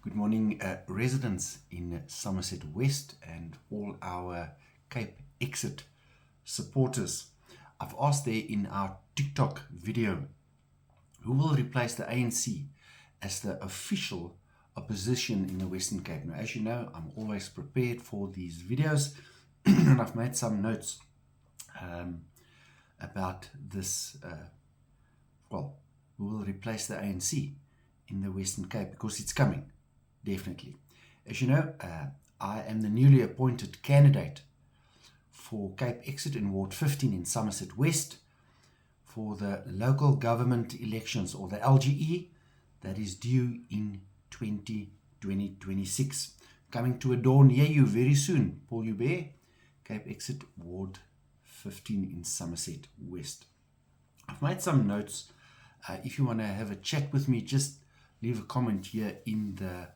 Good morning, residents in Somerset West and all our Cape Exit supporters. I've asked there in our TikTok video, who will replace the ANC as the official opposition in the Western Cape? Now, as you know, I'm always prepared for these videos and I've made some notes about this, who will replace the ANC in the Western Cape, because it's coming. Definitely. As you know, I am the newly appointed candidate for Cape Exit in Ward 15 in Somerset West for the local government elections, or the LGE, that is due in 2026. Coming to a door near you very soon. Paul Hubert, Cape Exit Ward 15 in Somerset West. I've made some notes. If you want to have a chat with me, just leave a comment here in the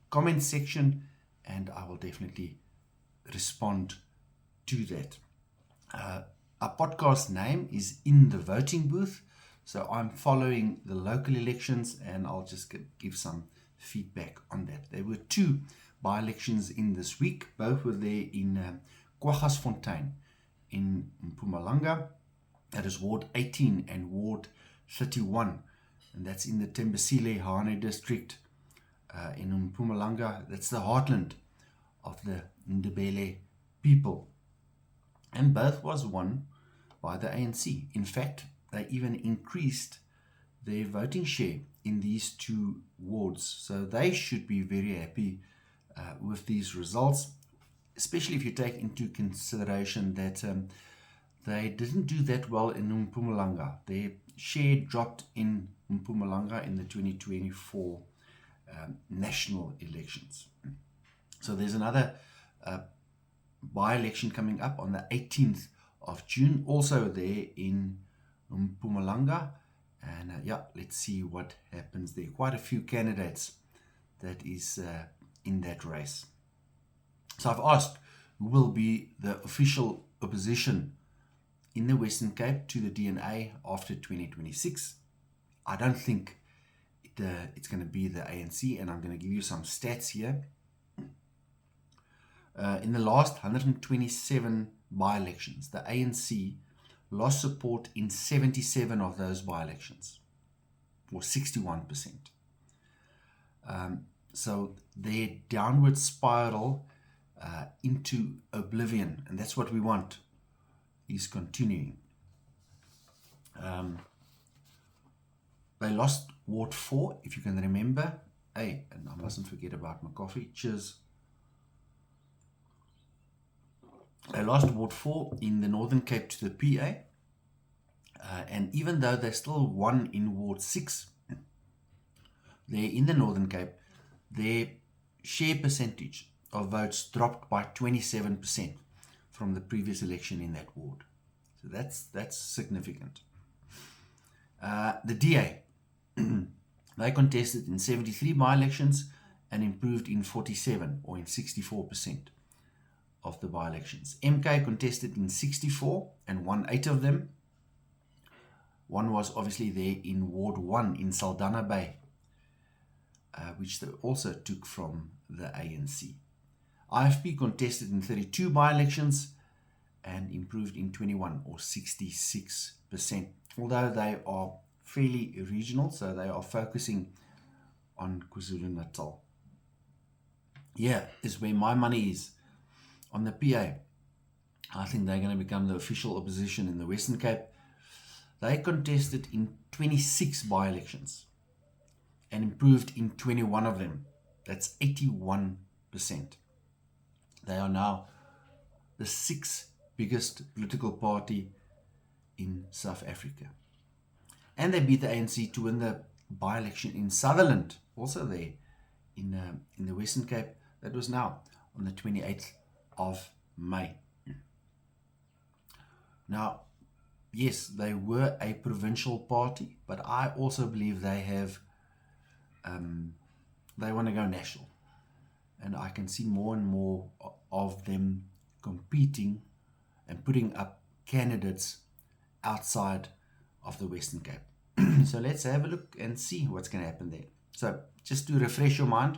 comment section, and I will definitely respond to that. Our podcast name is In the Voting Booth, so I'm following the local elections and I'll just give some feedback on that. There were two by-elections in this week. Both were there in Kwaggasfontein in Mpumalanga. That is Ward 18 and Ward 31, and that's in the Tembisile Hane district in Mpumalanga. That's the heartland of the Ndebele people, and both was won by the ANC. In fact, they even increased their voting share in these two wards, so they should be very happy with these results, especially if you take into consideration that they didn't do that well in Mpumalanga. Their share dropped in Mpumalanga in the 2024 national elections. So there's another by-election coming up on the 18th of June, also there in Mpumalanga. And let's see what happens there. Quite a few candidates that is in that race. So I've asked who will be the official opposition in the Western Cape to the DNA after 2026. I don't think it's going to be the ANC, and I'm going to give you some stats here. In the last 127 by-elections, the ANC lost support in 77 of those by-elections, or 61%. So their downward spiral into oblivion, and that's what we want, is continuing. They lost Ward 4, if you can remember. Hey, and I mustn't forget about my coffee. Cheers. They lost Ward 4 in the Northern Cape to the PA. And even though they still won in Ward 6, there in the Northern Cape, their share percentage of votes dropped by 27% from the previous election in that ward. So that's significant. The DA, they contested in 73 by-elections and improved in 47, or in 64% of the by-elections. MK contested in 64 and won 8 of them. One was obviously there in Ward 1 in Saldanha Bay, which they also took from the ANC. IFP contested in 32 by-elections and improved in 21, or 66%. Although they are fairly regional, so they are focusing on KwaZulu-Natal. Here is where my money is. On the PA, I think they're going to become the official opposition in the Western Cape. They contested in 26 by-elections and improved in 21 of them. That's 81%. They are now the 6th biggest political party in South Africa. And they beat the ANC to win the by-election in Sutherland, also there in the Western Cape. That was now on the 28th of May. Now, yes, they were a provincial party, but I also believe they have, they want to go national. And I can see more and more of them competing and putting up candidates outside of the Western Cape. So let's have a look and see what's going to happen there. So just to refresh your mind,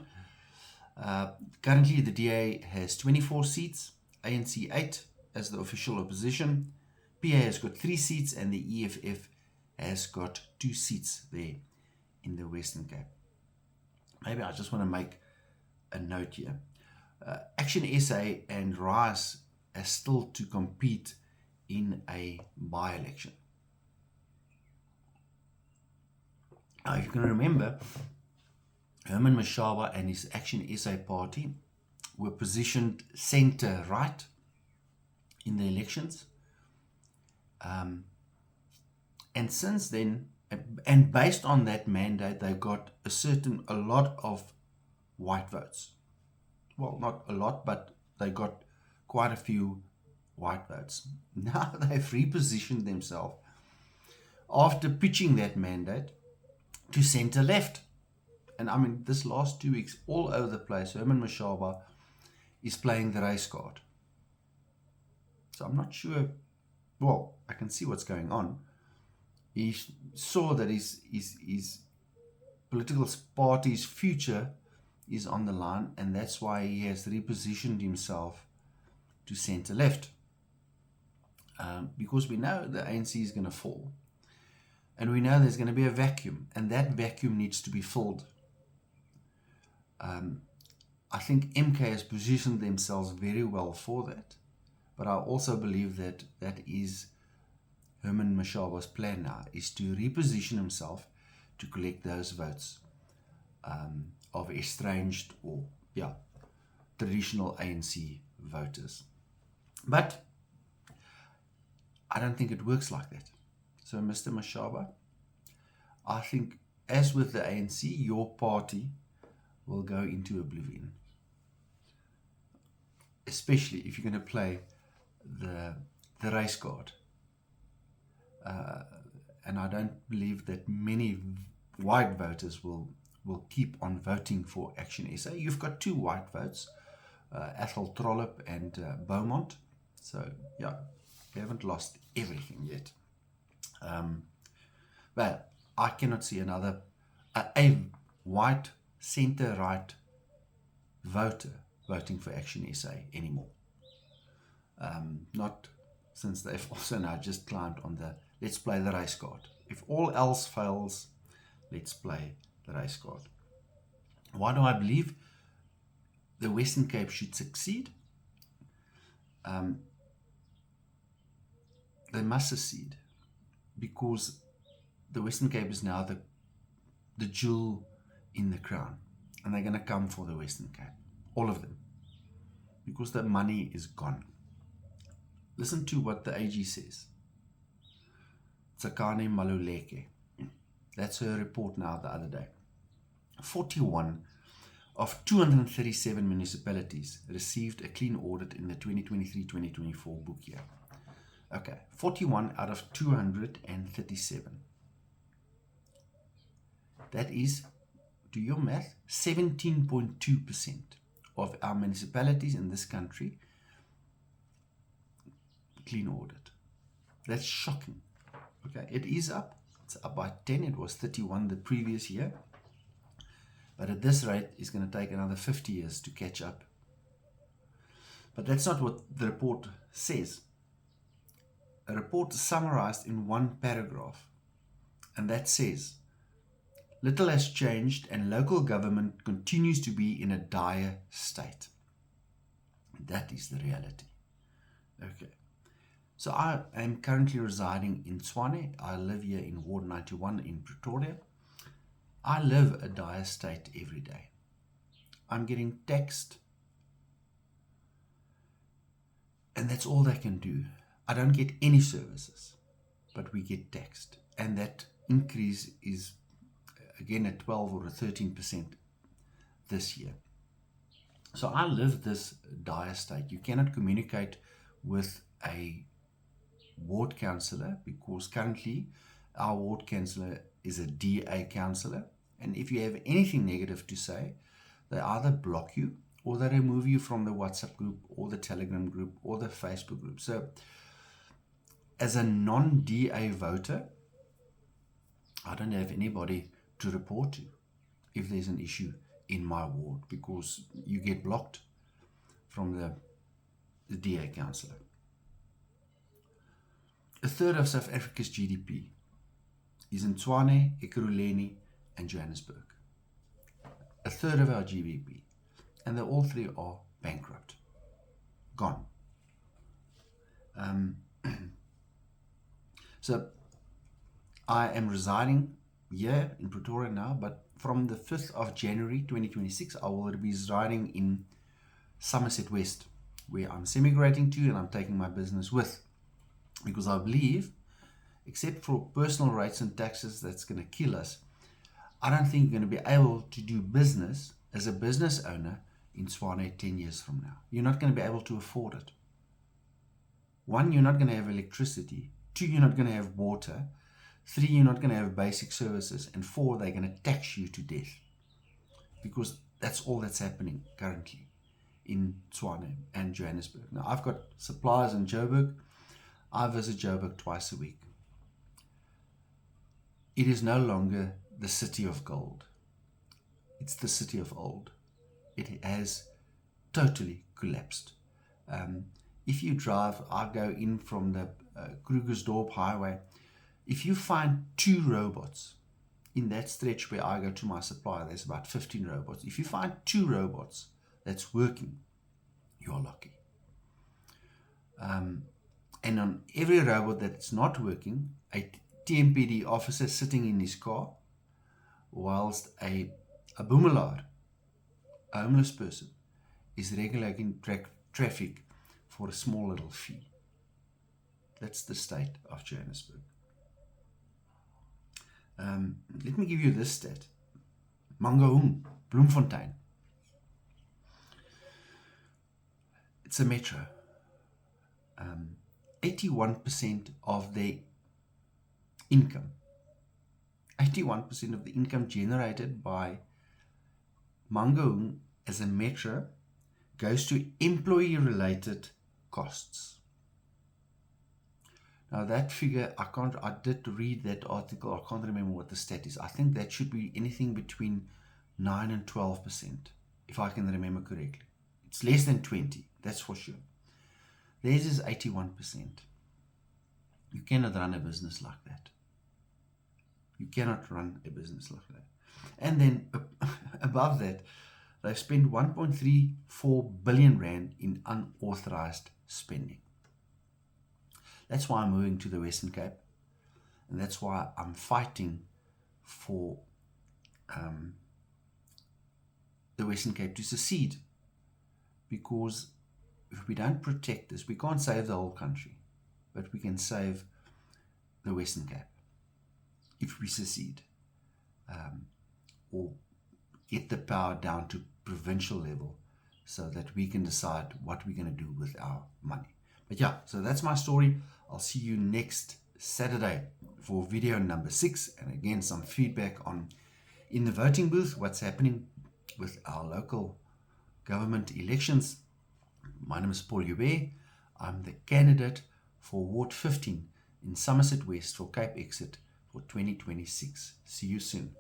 currently the DA has 24 seats, ANC 8 as the official opposition, PA has got 3 seats, and the EFF has got 2 seats there in the Western Cape. Maybe I just want to make a note here. Action SA and RISE are still to compete in a by-election. Now, if you can remember, Herman Mashaba and his Action SA party were positioned centre-right in the elections. And since then, and based on that mandate, they got a lot of white votes. Well, not a lot, but they got quite a few white votes. Now they've repositioned themselves after pitching that mandate to centre-left. And I mean, this last 2 weeks, all over the place, Herman Mashaba is playing the race card. So I'm not sure, well, I can see what's going on. He saw that his political party's future is on the line, and that's why he has repositioned himself to centre-left. Because we know the ANC is going to fall, and we know there's going to be a vacuum, and that vacuum needs to be filled. I think MK has positioned themselves very well for that, but I also believe that that is Herman Mashaba's plan now, is to reposition himself to collect those votes of estranged or traditional ANC voters. But I don't think it works like that. So Mr. Mashaba, I think as with the ANC, your party will go into oblivion, especially if you're going to play the race card. And I don't believe that many white voters will keep on voting for Action SA. You've got 2 white votes, Athol Trollip and Beaumont. So, yeah, you haven't lost everything yet. But I cannot see a white centre-right voter voting for Action SA anymore. Not since they've also now just climbed on the let's play the race card. If all else fails, let's play the race card. Why do I believe the Western Cape should succeed? They must succeed because the Western Cape is now the jewel in the crown, and they're going to come for the Western Cape, all of them, because the money is gone. Listen to what the AG says. Tsakane Maluleke. That's her report now the other day. 41 of 237 municipalities received a clean audit in the 2023-2024 book year. Okay, 41 out of 237. That is, do your math, 17.2% of our municipalities in this country clean audit. That's shocking. Okay, it is up. It's up by 10. It was 31 the previous year. But at this rate, it's going to take another 50 years to catch up. But that's not what the report says. A report summarized in one paragraph, and that says, little has changed and local government continues to be in a dire state. That is the reality. Okay. So I am currently residing in Tshwane. I live here in Ward 91 in Pretoria. I live a dire state every day. I'm getting taxed, and that's all they can do. I don't get any services, but we get taxed, and that increase is again at 12 or 13% this year. So I live this dire state. You cannot communicate with a ward councillor because currently our ward councillor is a DA councillor, and if you have anything negative to say, they either block you or they remove you from the WhatsApp group or the Telegram group or the Facebook group. So as a non-DA voter, I don't have anybody to report to. if there's an issue in my ward, because you get blocked from the DA councillor. A third of South Africa's GDP is in Tshwane, Ekurhuleni, and Johannesburg. A third of our GDP, and all three are bankrupt, gone. So I am residing here in Pretoria now, but from the 5th of January 2026, I will be residing in Somerset West, where I'm semi-migrating to and I'm taking my business with, because I believe, except for personal rates and taxes that's going to kill us, I don't think you're going to be able to do business as a business owner in Tshwane 10 years from now. You're not going to be able to afford it. One, you're not going to have electricity. Two, you're not going to have water. Three, you're not going to have basic services. And four, they're going to tax you to death. Because that's all that's happening currently in Tshwane and Johannesburg. Now, I've got suppliers in Joburg. I visit Joburg twice a week. It is no longer the city of gold. It's the city of old. It has totally collapsed. If you drive, I go in from the Krugersdorp highway. If you find 2 robots in that stretch where I go to my supplier, there's about 15 robots. If you find 2 robots that's working, you're lucky. And on every robot that's not working, a TMPD officer sitting in his car, whilst a boemelaar, a homeless person, is regulating traffic for a small little fee. That's the state of Johannesburg. Let me give you this stat. Mangaung, Bloemfontein. It's a metro. 81% of their income, 81% of the income generated by Mangaung as a metro goes to employee-related costs. Now that figure, I did read that article, I can't remember what the stat is. I think that should be anything between 9 and 12%, if I can remember correctly. It's less than 20, that's for sure. Theirs is 81%. You cannot run a business like that. You cannot run a business like that. And then above that, they've spent 1.34 billion rand in unauthorized spending. That's why I'm moving to the Western Cape, and that's why I'm fighting for the Western Cape to secede. Because if we don't protect this, we can't save the whole country, but we can save the Western Cape if we secede, or get the power down to provincial level so that we can decide what we're going to do with our money. But yeah, so that's my story. I'll see you next Saturday for video number 6, and again some feedback on in the voting booth, what's happening with our local government elections. My name is Paul Joubert. I'm the candidate for Ward 15 in Somerset West for Cape Exit for 2026. See you soon.